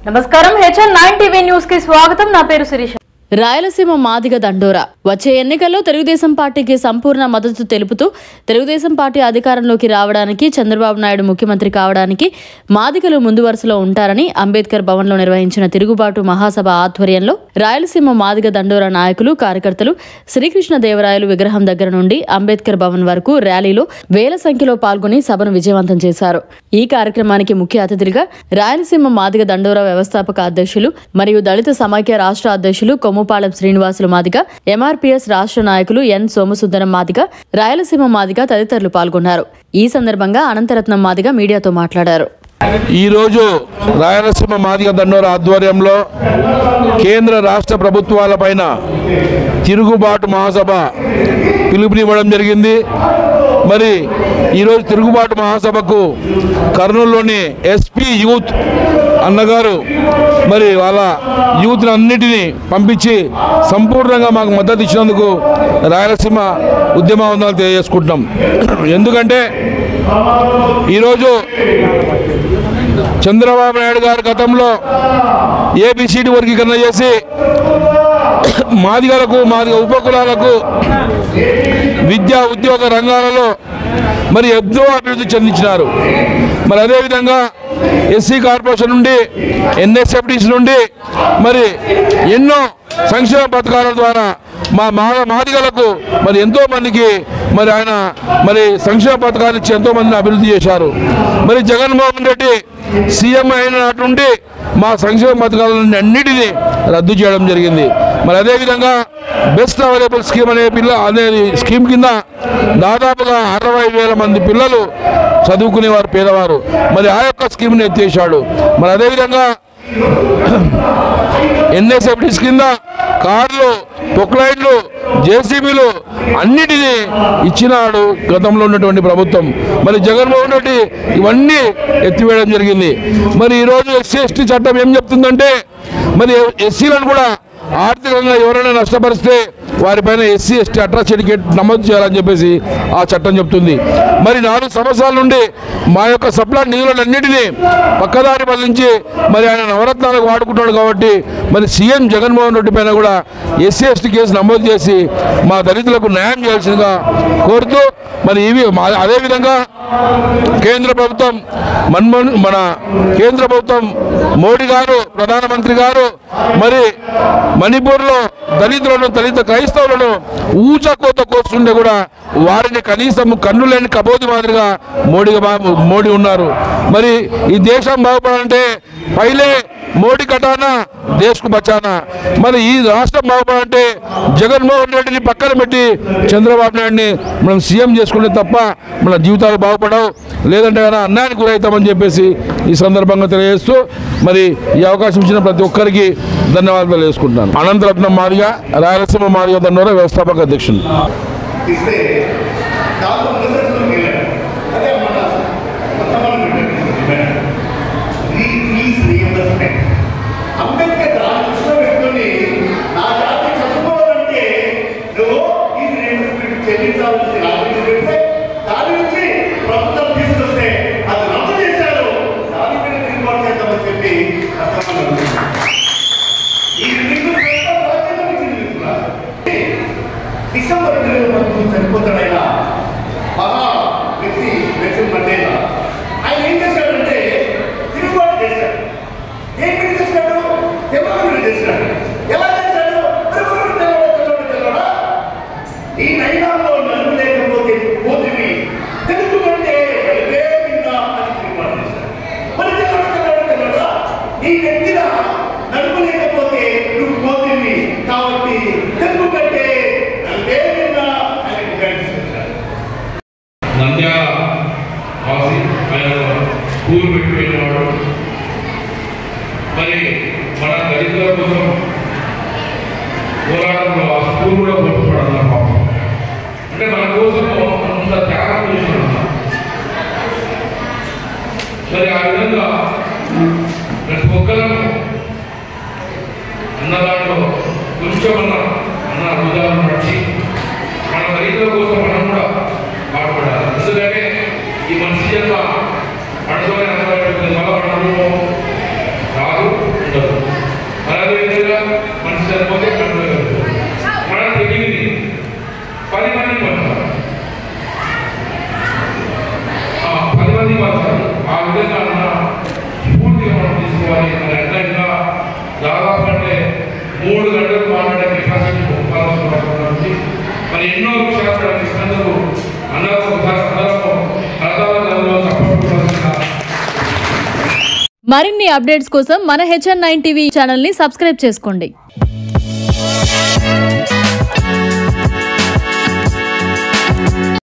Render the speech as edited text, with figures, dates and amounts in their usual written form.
నమస్కారం HN9 TV news కి స్వాగతం. నా పేరు శిరీష. రాయలసీమ మాదిగ దండోరా వచ్చే ఎన్నికల్లో తెలుగుదేశం పార్టీకి సంపూర్ణ మద్దతు తెలుపుతూ తెలుగుదేశం పార్టీ అధికారంలోకి రావడానికి చంద్రబాబు నాయుడు ముఖ్యమంత్రి కావడానికి మాదిగలు ముందు వరుసలో ఉంటారని అంబేద్కర్ భవన్లో నిర్వహించిన తిరుగుబాటు మహాసభ ఆధ్వర్యంలో రాయలసీమ మాదిగ దండోరా నాయకులు కార్యకర్తలు శ్రీకృష్ణదేవరాయలు విగ్రహం దగ్గర నుండి అంబేద్కర్ భవన్ వరకు ర్యాలీలో వేల సంఖ్యలో పాల్గొని సభను విజయవంతం చేశారు. ఈ కార్యక్రమానికి ముఖ్య అతిథులుగా రాయలసీమ మాదిగ దండోరా వ్యవస్థాపక అధ్యక్షులు మరియు దళిత సమైక్య రాష్ట్ర అధ్యక్షులు కొమ్ముపాలెం శ్రీనివాసులు మాదిగ, MRPS రాష్ట్ర నాయకులు ఎన్ సోమసుందరం మాదిగ, రాయలసీమ మాదిగ తదితరులు పాల్గొన్నారు. ఈ సందర్భంగా అనంతరత్నం మాదిగ మీడియాతో మాట్లాడారు. ఈరోజు రాయలసీమ మాదిగ దండోరా ఆధ్వర్యంలో కేంద్ర రాష్ట్ర ప్రభుత్వాలపైన తిరుగుబాటు మహాసభ పిలుపునివ్వడం జరిగింది. మరి ఈరోజు తిరుగుబాటు మహాసభకు కర్నూలులోని SP యూత్ అన్నగారు మరి వాళ్ళ యూత్ని అన్నిటినీ పంపించి సంపూర్ణంగా మాకు మద్దతు ఇచ్చినందుకు రాయలసీమ ఉద్యమవందనాలు తెలియజేసుకుంటున్నాం. ఎందుకంటే ఈరోజు చంద్రబాబు నాయుడు గారు గతంలో ABCD వర్గీకరణ చేసి మాదిగలకు మాదిగ ఉపకులాలకు విద్యా ఉద్యోగ రంగాలలో మరి ఎంతో అభివృద్ధి చెందించినారు. మరి అదేవిధంగా SC కార్పొరేషన్ నుండి NSFDs నుండి మరి ఎన్నో సంక్షేమ పథకాల ద్వారా మా మాదిగలకు మరి ఎంతో మందికి మరి ఆయన మరి సంక్షేమ పథకాలు ఇచ్చి ఎంతో మందిని అభివృద్ధి చేశారు. మరి జగన్మోహన్ రెడ్డి సీఎం అయిన నాటి నుండి మా సంక్షేమ పథకాలను అన్నిటినీ రద్దు చేయడం జరిగింది. మరి అదేవిధంగా బెస్ట్ అవైలబుల్ స్కీమ్ అనే స్కీమ్ కింద దాదాపుగా 60,000 మంది పిల్లలు చదువుకునేవారు పేదవారు. మరి ఆ యొక్క స్కీమ్ని ఎత్తేసాడు. మరి అదేవిధంగా NSFDs కింద కార్లు, పొక్లైన్లు, JCBలు అన్నిటినీ ఇచ్చినాడు గతంలో ఉన్నటువంటి ప్రభుత్వం. మరి జగన్మోహన్ రెడ్డి ఇవన్నీ ఎత్తివేయడం జరిగింది. మరి ఈరోజు SC/ST చట్టం ఏం చెప్తుందంటే మరి SCలను కూడా ఆర్థికంగా ఎవరైనా నష్టపరిస్తే వారిపైన SC/ST అట్రాసిటీ నమోదు చేయాలని చెప్పేసి ఆ చట్టం చెప్తుంది. మరి 4 సంవత్సరాల నుండి మా యొక్క సప్లై నిధులన్నింటినీ పక్కదారి మళ్లించి మరి ఆయన నవరత్నాలకు వాడుకుంటున్నాడు. కాబట్టి మరి సీఎం జగన్మోహన్ రెడ్డి పైన కూడా SC/ST కేసు నమోదు చేసి మా దళితులకు న్యాయం చేయాల్సిందిగా కోరుతూ మరి ఇవి అదేవిధంగా కేంద్ర ప్రభుత్వం మన కేంద్ర ప్రభుత్వం మోడీ గారు ప్రధానమంత్రి గారు మరి మణిపూర్లో దళిత క్రైస్తవులను ఊచకోత కోస్తుండే కూడా వారిని కనీసం కన్ను లేని కబోది మాదిరిగా మోడీ ఉన్నారు. మరి ఈ దేశం బాగుపడాలంటే పైలే మోడీ కటానా దేశ్కు బచానా. మరి ఈ రాష్ట్రం బాగుపడాలంటే జగన్మోహన్ రెడ్డిని పక్కన పెట్టి చంద్రబాబు నాయుడిని మనం సీఎం చేసుకుంటే తప్ప మన జీవితాలు బాగుపడవు, లేదంటే కానీ అన్యాయానికి గురవుతామని చెప్పేసి ఈ సందర్భంగా తెలియజేస్తూ మరి ఈ అవకాశం ఇచ్చిన ప్రతి ఒక్కరికి ధన్యవాదాలు తెలియజేసుకుంటున్నాను. అనంతరత్నం మాదిగ, రాయలసీమ మాదిగ దండోరా వ్యవస్థాపక అధ్యక్షుడు. అంబేద్కర్ దాని దృష్టిలో పెట్టుకొని నా జాతి చదువుకోవాలంటే నువ్వు ఈ రీఎంబర్స్మెంట్ చెల్లించాల్సి పెడితే దాని నుంచి ప్రభుత్వం తీసుకొస్తే అది రద్దు చేశారు, దాని మీద తిరుగుబాటు చేద్దామని చెప్పి డిసెంబర్ 2013 చనిపోతాడు ఆయన మహా వ్యక్తి నెల్సన్ మండేలా. ఆయన ఏం చేశాడంటే తిరుగుబాటు చేశాడు. ఏం చేశాడు? డెమోక్రసీ చేశాడు. ఎలా చేశాడు? తెలవడా ఈ నైనాల్లో నలుగు లేకపోతే పోతివి తెలుగుకుంటే అని తిరుగుబాటు చేశాడు. మరి తెలవడా ఈ వ్యక్తిన నలుగు లేకపోతే నువ్వు పోతివి కాబట్టి తెలుగు కంటే నలుగేమిన్నా అని తీసుకొచ్చాడు. నంద్యాల వాసి ఆయన స్కూల్ పెట్టిపోయినవాడు. మరి మన దళితుల కోసం పోరాటంలో ఆ స్కూల్ కూడా కొట్టుకోవడం పాపం. అంటే మన కోసం అంత త్యాగం చేస్తున్నాం. మరి ఆ విధంగా ప్రతి ఒక్కరూ అన్నదాంట్లో కొంచెం అన్న అద్భుతాలను నడిచి మన దళితుల కోసం మనం కూడా పాటుపడాలి. ఎందుకంటే ఈ మనిషి యొక్క పడుకొని అన్నదాంట్లో రాదు. సరిపోతే మనం తెలివిని 10 మందికి పంచాలి, 10 మందికి పంచాలి. ఆ విధంగా పూర్తిగా మనం తీసుకోవాలి. మరి ఎట్లా దాదాపు అంటే 3 గంటలు మాట్లాడే కెపాసిటీ ఉంది. మరి ఎన్నో విషయాలు ప్రకటిస్తున్నందుకు అందరూ ఒకసారి అందరూ సపోర్ట్. మరిన్ని అప్డేట్స్ కోసం మన HN9 టీవీ ఛానల్ని సబ్స్క్రైబ్ చేసుకోండి.